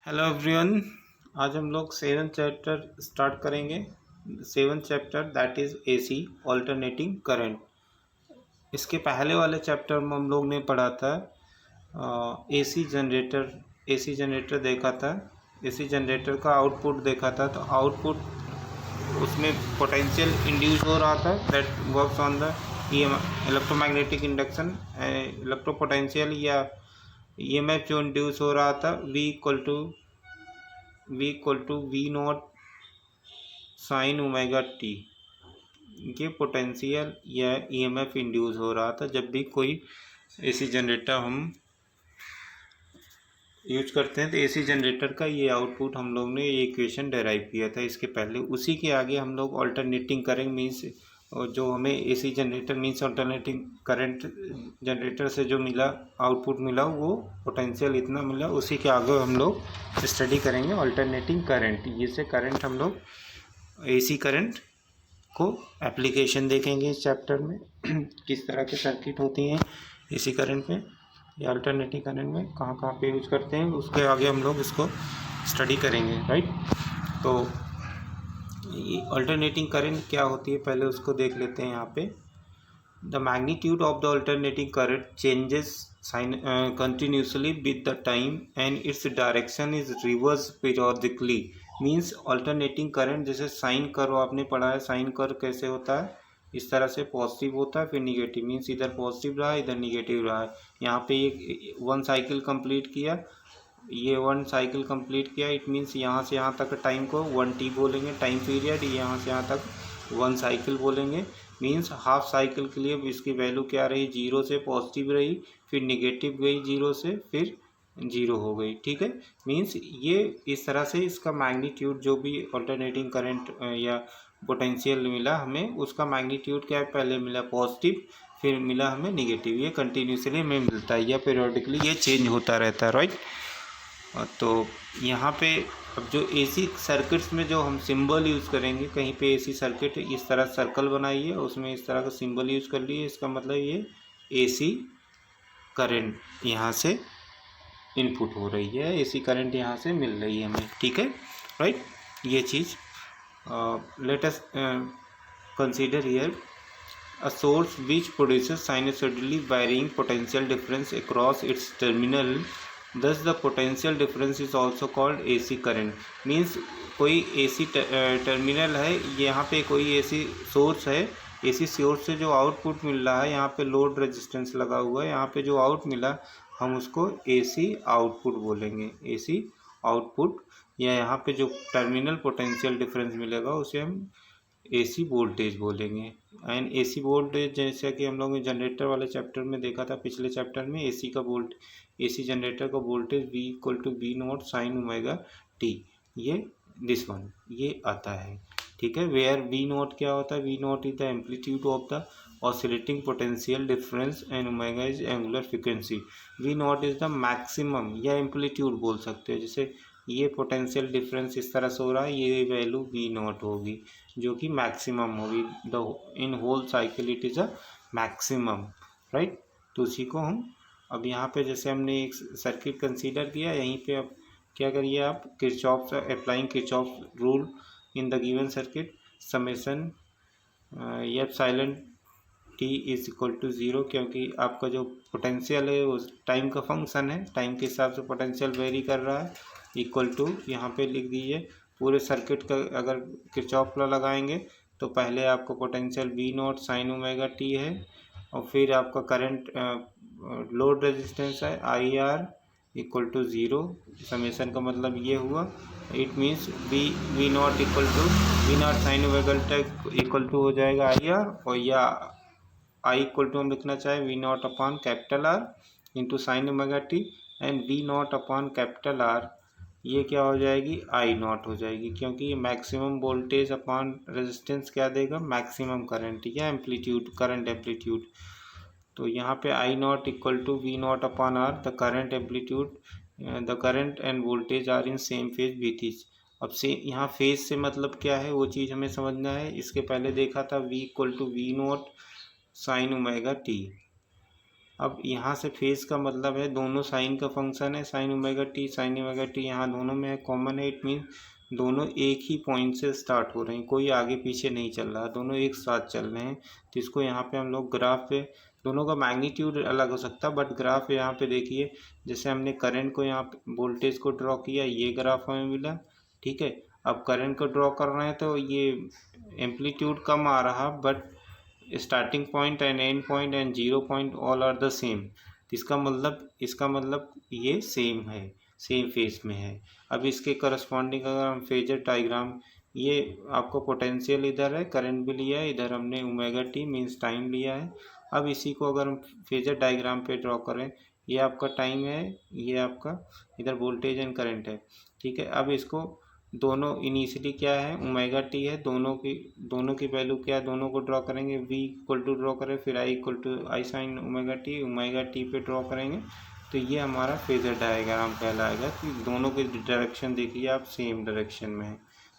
Hello everyone. आज हम लोग सेवन चैप्टर स्टार्ट करेंगे। Seven chapter that is AC alternating current. इसके पहले वाले चैप्टर में हम लोग ने पढ़ा था एसी जनरेटर। एसी जनरेटर देखा था। एसी जनरेटर का आउटपुट देखा था। तो आउटपुट उसमें पोटेंशियल इंड्यूस हो रहा था that works on the electromagnetic induction. Electropotential या ईएमएफ जो इंड्यूस हो रहा था V equal to V naught sine omega T. ये पोटेंशियल या ईएमएफ इंड्यूस हो रहा था जब भी कोई एसी जनरेटर हम यूज करते हैं। तो एसी जनरेटर का ये आउटपुट हम लोग ने ये इक्वेशन डेराइव किया था इसके पहले। उसी के आगे हम लोग ऑल्टरनेटिंग करंट मीन्स जो हमें AC generator means alternating current generator से जो मिला आउटपुट मिला वो पोटेंशियल इतना मिला। उसी के आगे हम लोग स्टडी करेंगे ऑल्टरनेटिंग करंट। ये से करंट हम लोग एसी करंट को एप्लीकेशन देखेंगे इस चैप्टर में किस तरह के सर्किट होती हैं एसी करंट में या अल्टरनेटिव करंट में कहाँ कहाँ पे यूज करते हैं। उसके आगे हम लोग इसको स्टडी करेंगे, राइट। तो ये अल्टरनेटिंग करंट क्या होती है पहले उसको देख लेते हैं। यहाँ पे the magnitude of the alternating current changes continuously with the time and its direction is reversed periodically। Means alternating current जैसे साइन कर्व आपने पढ़ा है। साइन कर्व कैसे होता है, इस तरह से पॉजिटिव होता है फिर निगेटिव। मीन्स इधर पॉजिटिव रहा इधर निगेटिव रहा है। यहाँ पे एक वन साइकिल कंप्लीट किया, ये वन साइकिल कंप्लीट किया। इट मीन्स यहाँ से यहाँ तक टाइम को 1t बोलेंगे टाइम पीरियड। यहाँ से यहाँ तक वन साइकिल बोलेंगे। मीन्स हाफ साइकिल के लिए इसकी वैल्यू क्या रही, जीरो से पॉजिटिव रही फिर निगेटिव गई जीरो से फिर जीरो हो गई, ठीक है। मीन्स ये इस तरह से इसका मैग्नीट्यूड जो भी अल्टरनेटिंग करंट या पोटेंशियल मिला हमें उसका मैग्नीट्यूड क्या है, पहले मिला पॉजिटिव फिर मिला हमें निगेटिव। ये कंटिन्यूसली हमें मिलता है या पीरियोडिकली ये चेंज होता रहता है, राइट। तो यहाँ पे अब जो एसी सर्किट्स में जो हम सिंबल यूज़ करेंगे, कहीं पे एसी सर्किट इस तरह सर्कल बनाइए उसमें इस तरह का सिंबल यूज़ कर लिए, इसका मतलब ये एसी करंट यहाँ से इनपुट हो रही है, एसी करंट यहाँ से मिल रही है हमें, ठीक है, राइट। ये चीज़ let us consider here a source which produces sinusoidally varying potential difference across its terminal, thus the potential difference is also called AC current। means कोई AC टर्मिनल है, यहाँ पे कोई AC सोर्स है, AC सोर्स से जो output मिल रहा है यहाँ पे लोड रेजिस्टेंस लगा हुआ है, यहाँ पे जो आउट मिला हम उसको AC आउटपुट बोलेंगे। AC आउटपुट या यहाँ पे जो टर्मिनल पोटेंशियल डिफरेंस मिलेगा उसे हम एसी वोल्टेज बोलेंगे। एंड एसी वोल्टेज जैसा कि हम लोग ने जनरेटर वाले चैप्टर में देखा था पिछले चैप्टर में, एसी जनरेटर का voltage V not sine omega T, ये दिस वन ये आता है, ठीक है। वेयर वी नॉट क्या होता है, V naught is the amplitude of the oscillating potential difference and omega is angular frequency. V naught is the maximum या एम्पलीट्यूड बोल सकते हैं। जैसे ये पोटेंशियल डिफरेंस इस तरह से हो रहा है, ये वैल्यू वी नॉट होगी जो कि मैक्सिमम होगी। The in whole cycle it is a maximum, right. तो उसी को हम अब यहाँ पे जैसे हमने एक सर्किट कंसीडर किया, यहीं पे अब क्या करिए आप, Kirchhoff applying Kirchhoff rule in the given circuit summation F silent T is equal to zero, क्योंकि आपका जो पोटेंशियल है वो टाइम का फंक्शन है, टाइम के हिसाब से पोटेंशियल वेरी कर रहा है। इक्वल टू यहाँ पे लिख दीजिए पूरे सर्किट का अगर किरचॉफ लॉ लगाएंगे तो पहले आपको potential V naught sine omega T है और फिर आपका करंट लोड रेजिस्टेंस है I R equal to zero. Summation का मतलब ये हुआ, it means V naught sine omega T equal to हो जाएगा आई आर, और या आई इक्वल टू हम लिखना चाहे V naught upon capital R into sine omega T, and V naught upon capital R ये क्या हो जाएगी, आई नॉट हो जाएगी, क्योंकि मैक्सिमम वोल्टेज अपॉन रेजिस्टेंस क्या देगा, मैक्सिमम करंट या एम्पलीट्यूड, करंट एम्पलीट्यूड। तो यहाँ पे I naught equal to V naught upon R, the current amplitude, the current and voltage are in same phase with each. अब से यहाँ फेज से मतलब क्या है वो चीज़ हमें समझना है। इसके पहले देखा था V equal to V naught sine omega T, अब यहाँ से फेज का मतलब है दोनों साइन का फंक्शन है, साइन ओमेगा टी यहाँ दोनों में है, कॉमन है। इट मीन दोनों एक ही पॉइंट से स्टार्ट हो रहे हैं, कोई आगे पीछे नहीं चल रहा, दोनों एक साथ चल रहे हैं। तो इसको यहाँ पे हम लोग ग्राफ पे, दोनों का मैग्नीट्यूड अलग हो सकता है बट ग्राफ यहाँ पे देखिए, जैसे हमने करंट को यहाँ पे वोल्टेज को ड्रॉ किया, ये ग्राफ हमें मिला, ठीक है। अब करंट को ड्रॉ कर रहे हैं तो ये एम्पलीट्यूड कम आ रहा, but starting point and end point and zero point all are the same. इसका मतलब ये सेम है, सेम फेज में है। अब इसके करस्पॉन्डिंग अगर हम फेजर डायग्राम, ये आपको पोटेंशियल इधर है, करंट भी लिया है, इधर हमने ओमेगा टी मीन्स टाइम लिया है। अब इसी को अगर हम फेजर डायग्राम पे ड्रॉ करें, ये आपका टाइम है, ये आपका इधर वोल्टेज एंड करंट है, ठीक है। अब इसको दोनों इनिशियली क्या है, ओमेगा टी है, दोनों की वैल्यू क्या है, दोनों को ड्रॉ करेंगे, v इक्वल टू ड्रॉ करें, फिर i equal to I sine omega T पे ड्रॉ करेंगे। तो ये हमारा फेजर डायग्राम कहलाएगा कि दोनों की डायरेक्शन देखिए आप सेम डायरेक्शन में है,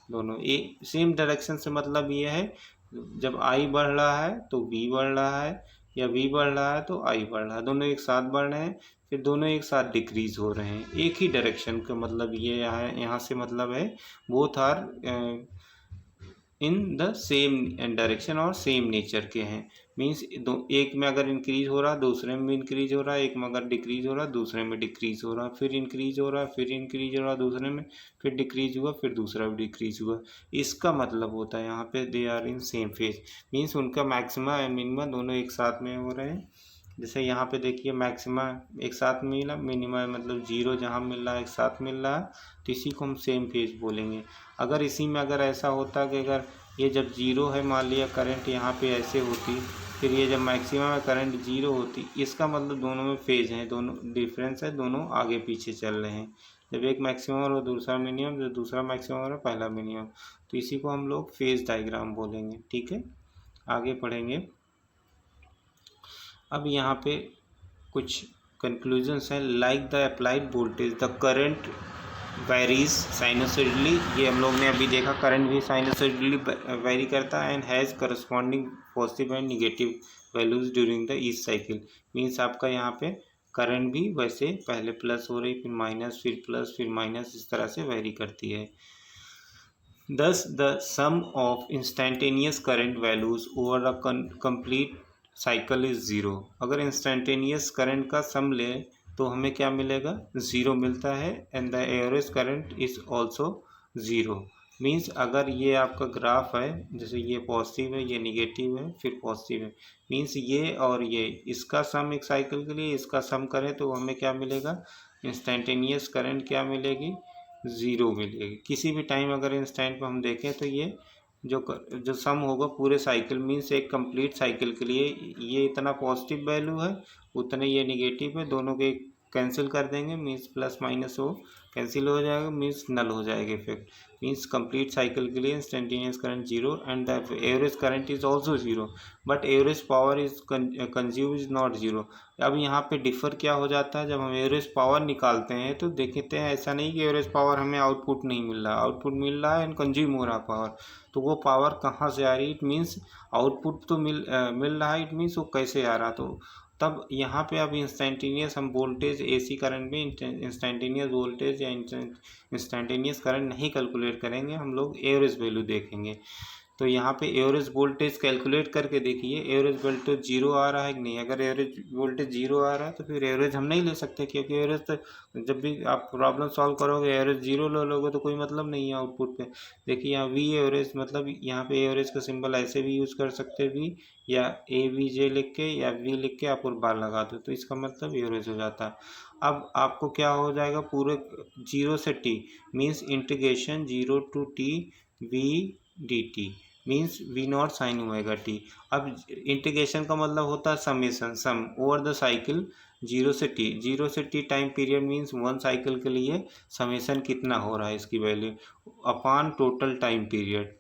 दोनों एक सेम डायरेक्शन से मतलब ये है जब i बढ़ रहा है तो v बढ़ रहा है, या v बढ़ रहा है तो i बढ़ रहा है, दोनों एक साथ बढ़ रहे हैं, फिर दोनों एक साथ डिक्रीज हो रहे हैं, एक ही डायरेक्शन का मतलब ये यहाँ से मतलब है both are in the same direction और सेम नेचर के हैं। मीन्स एक में अगर इंक्रीज हो रहा दूसरे में इंक्रीज हो रहा है, एक में अगर डिक्रीज हो रहा दूसरे में डिक्रीज हो रहा, फिर इंक्रीज हो रहा, फिर इंक्रीज हो रहा दूसरे में, फिर डिक्रीज हुआ, फिर दूसरा भी डिक्रीज हुआ। इसका मतलब होता है यहाँ पे they are in same phase, means उनका मैक्सिमा एंड मिनिमा दोनों एक साथ में हो रहे हैं। जैसे यहाँ पे देखिए मैक्सिमा एक साथ मिला, मिनिमा मतलब जीरो जहाँ मिल रहा है एक साथ मिल रहा है, तो इसी को हम सेम फेज बोलेंगे। अगर इसी में अगर ऐसा होता कि अगर ये जब जीरो है, मान लिया करंट यहाँ पे ऐसे होती, फिर ये जब मैक्सिमम में करंट जीरो होती, इसका मतलब दोनों में फेज है, दोनों डिफरेंस है, दोनों आगे पीछे चल रहे हैं। जब एक मैक्सिमम और दूसरा मिनिमम, जब दूसरा मैक्सिमम और पहला मिनिमम, तो इसी को हम लोग फेज डायग्राम बोलेंगे, ठीक है। आगे पढ़ेंगे। अब यहाँ पे कुछ कंक्लूजन्स हैं। Like the applied voltage the current varies sinusoidally, ये हम लोग ने अभी देखा, करंट भी साइनोसॉइडली वेरी करता है and has corresponding positive and negative values during the each cycle. Means आपका यहाँ पे करंट भी वैसे पहले प्लस हो रही, फिर माइनस, फिर प्लस, फिर माइनस, इस तरह से वेरी करती है। Thus, the sum of instantaneous current values over a complete cycle is zero. अगर इंस्टेंटेनियस करंट का सम ले तो हमें क्या मिलेगा, ज़ीरो मिलता है। And the average current is also zero. Means अगर ये आपका ग्राफ है, जैसे ये पॉजिटिव है, ये निगेटिव है, फिर पॉजिटिव है, मीन्स ये और ये, इसका सम एक साइकिल के लिए इसका सम करें तो हमें क्या मिलेगा, इंस्टेंटेनियस करंट क्या मिलेगी, ज़ीरो मिलेगी। किसी भी टाइम अगर इंस्टेंट पर हम देखें तो ये जो सम होगा पूरे साइकिल, मीन्स एक कंप्लीट साइकिल के लिए, ये इतना पॉजिटिव वैल्यू है, उतने ये निगेटिव है, दोनों के कैंसिल कर देंगे, मीन्स प्लस माइनस हो कैंसिल हो जाएगा, मीन्स नल हो जाएगा इफेक्ट। मीन्स कंप्लीट साइकिल के लिए instantaneous current zero and the average current is also zero, but average power is consume is not zero. अब यहाँ पे डिफर क्या हो जाता है, जब हम एवरेज पावर निकालते हैं तो देखते हैं ऐसा नहीं कि एवरेज पावर हमें आउटपुट नहीं मिल रहा, आउटपुट मिल रहा है एंड कंज्यूम हो रहा पावर, तो वो पावर कहाँ से आ रही, इट मीन्स आउटपुट तो मिल रहा है, इट मीन्स वो कैसे आ रहा। तो तब यहाँ पे अब इंस्टेंटेनियस हम वोल्टेज एसी करंट में इंस्टेंटेनियस वोल्टेज या इंस्टेंटेनियस करंट नहीं कैलकुलेट करेंगे, हम लोग एवरेज वैल्यू देखेंगे। तो यहाँ पे एवरेज वोल्टेज कैलकुलेट करके देखिए, एवरेज वोल्टेज जीरो आ रहा है कि नहीं। अगर एवरेज वोल्टेज जीरो आ रहा है तो फिर एवरेज हम नहीं ले सकते, क्योंकि एवरेज तो जब भी आप प्रॉब्लम सॉल्व करोगे एवरेज जीरो ले लोगे तो कोई मतलब नहीं है आउटपुट पे। देखिए यहाँ वी एवरेज, मतलब यहाँ पे एवरेज का सिंबल ऐसे भी यूज़ कर सकते हैं, वी या ए वी जे लिख के या वी लिख के आप और बार लगा दो तो इसका मतलब एवरेज हो जाता है। अब आपको क्या हो जाएगा, पूरे जीरो से T, means integration zero to T V D T, means V naught sine omega T. अब इंटीग्रेशन का मतलब होता है summation, sum over the cycle zero से T time period, means one cycle के लिए समेशन कितना हो रहा है इसकी value upon total time period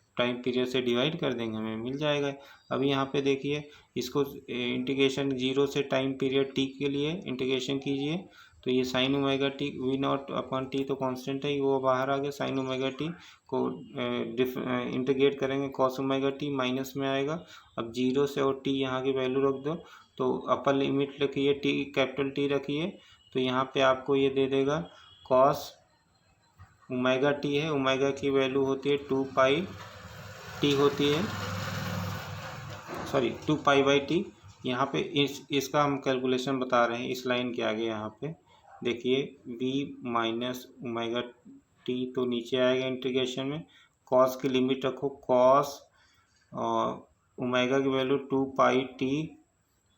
से डिवाइड कर देंगे, हमें मिल जाएगा। अब यहाँ पे देखिए इसको इंटीग्रेशन जीरो से टाइम पीरियड टी के लिए इंटीग्रेशन कीजिए, तो ये sign omega T V naught upon T तो कांस्टेंट है, वो बाहर आ गया, साइन ओमेगा टी को इंटीग्रेट करेंगे कॉस ओमेगा टी माइनस में आएगा। अब जीरो से और टी यहाँ की वैल्यू रख दो तो अपर लिमिट रखिए टी, कैपिटल टी रखिए, तो यहाँ पे आपको ये दे देगा कॉस ओमेगा टी है, ओमेगा की वैल्यू होती है 2 पाई टी होती है, सॉरी 2 पाई बाई टी। यहाँ पे इसका हम कैलकुलेशन बता रहे हैं इस लाइन के आगे। यहाँ पे देखिए b माइनस ओमेगा टी तो नीचे आएगा इंटीग्रेशन में, कॉस की लिमिट रखो, कॉस ओमेगा की value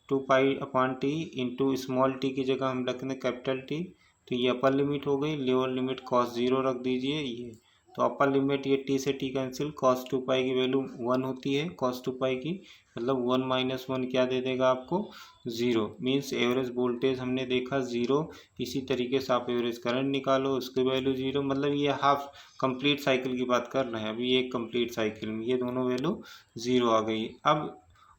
2 pi upon T into small T की जगह हम रख दें कैपिटल टी, तो ये अपर लिमिट हो गई। लोअर लिमिट cos 0 रख दीजिए ये, तो अपर लिमिट ये टी से टी कैंसिल, cos 2 पाई की वैल्यू 1 होती है, cos 2 पाई की मतलब 1 माइनस 1 क्या दे देगा आपको 0, मीन्स एवरेज वोल्टेज हमने देखा 0। इसी तरीके से आप एवरेज करंट निकालो, उसकी वैल्यू 0, मतलब ये हाफ कंप्लीट साइकिल की बात कर रहे हैं। अभी एक कंप्लीट साइकिल में ये दोनों वैल्यू 0 आ गई।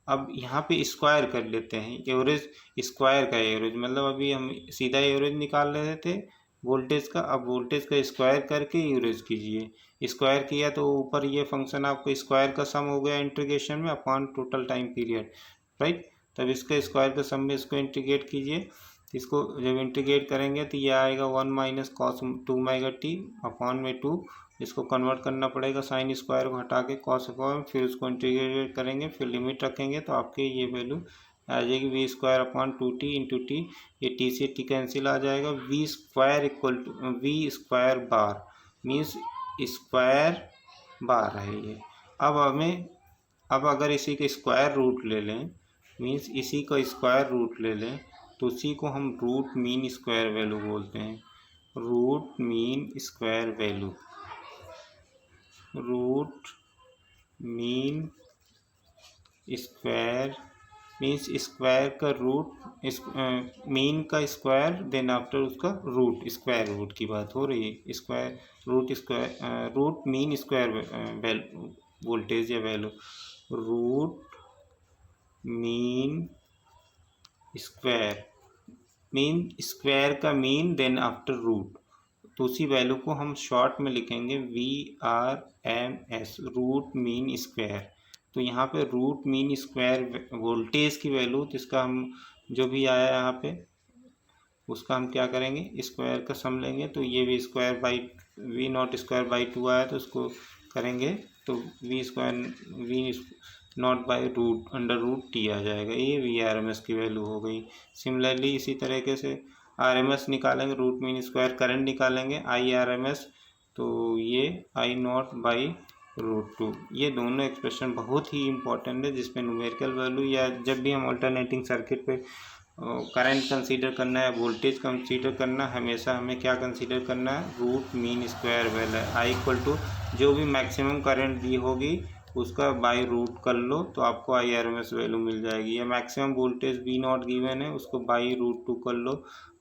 अब यहाँ पे स्क्वायर कर लेते हैं, एवरेज स्क्वायर का एवरेज, मतलब अभी हम सीधा एवरेज निकाल रहे थे वोल्टेज का, अब वोल्टेज का स्क्वायर करके एवरेज कीजिए। स्क्वायर किया तो ऊपर ये फंक्शन आपको स्क्वायर का सम हो गया इंटीग्रेशन में upon total time period, right. तब इसका स्क्वायर का सम में इसको इंटीग्रेट कीजिए, इसको जब इंटीग्रेट करेंगे तो ये आएगा 1 minus cos 2 omega T upon में 2, इसको कन्वर्ट करना पड़ेगा साइन स्क्वायर को हटा के कॉस अपॉन, फिर उसको इंटीग्रेट करेंगे, फिर लिमिट रखेंगे तो आपके ये वैल्यू आ जाएगी V square upon 2t into T, ये टी से टी कैंसिल आ जाएगा, V square equal to V square bar, means square bar है ये। अब अगर इसी का स्क्वायर रूट ले लें, मीन्स इसी का स्क्वायर रूट ले लें, तो उसी को हम रूट मीन स्क्वायर वैल्यू बोलते हैं। Root mean square value, root mean square means square का रूट, मीन का स्क्वायर देन आफ्टर उसका रूट, स्क्वायर रूट की बात हो रही है। Square root mean square voltage या value, root mean square, mean square का मीन देन आफ्टर रूट, तो उसी वैल्यू को हम शॉर्ट में लिखेंगे VRMS, रूट मीन स्क्वायर। तो यहाँ पे रूट मीन स्क्वायर वोल्टेज की वैल्यू, तो इसका हम जो भी आया यहाँ पे उसका हम क्या करेंगे, स्क्वायर का सम लेंगे, तो ये V square by V naught square by 2 आया, तो उसको करेंगे तो V naught by root under root T आ जाएगा, ये VRMS की वैल्यू हो गई। सिमिलरली इसी तरीके से RMS निकालेंगे, रूट मीन स्क्वायर करंट निकालेंगे IRMS, तो ये I नॉट बाई रूट 2। ये दोनों एक्सप्रेशन बहुत ही इंपॉर्टेंट है, जिसमें न्यूमेरिकल वैल्यू या जब भी हम अल्टरनेटिंग सर्किट पे करंट कंसीडर करना है, वोल्टेज कंसीडर करना, हमेशा हमें क्या कंसीडर करना है, root mean square value. I equal to जो भी मैक्सिमम करंट दी होगी उसका बाई रूट कर लो तो आपको IRMS वैल्यू मिल जाएगी, या maximum voltage V not given है उसको बाई रूट 2 कर लो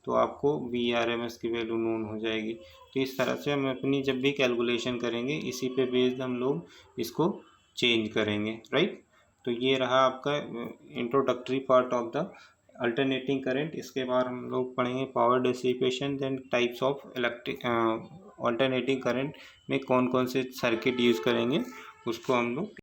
तो आपको VRMS की वैल्यू नोन हो जाएगी। तो इस तरह से हम अपनी जब भी कैलकुलेशन करेंगे इसी पे बेस्ड हम लोग इसको चेंज करेंगे, राइट। तो ये रहा आपका introductory part of the alternating current. इसके बाद हम लोग पढ़ेंगे power dissipation, then types of electric alternating current में कौन कौन से सर्किट यूज़ करेंगे उसको हम लोग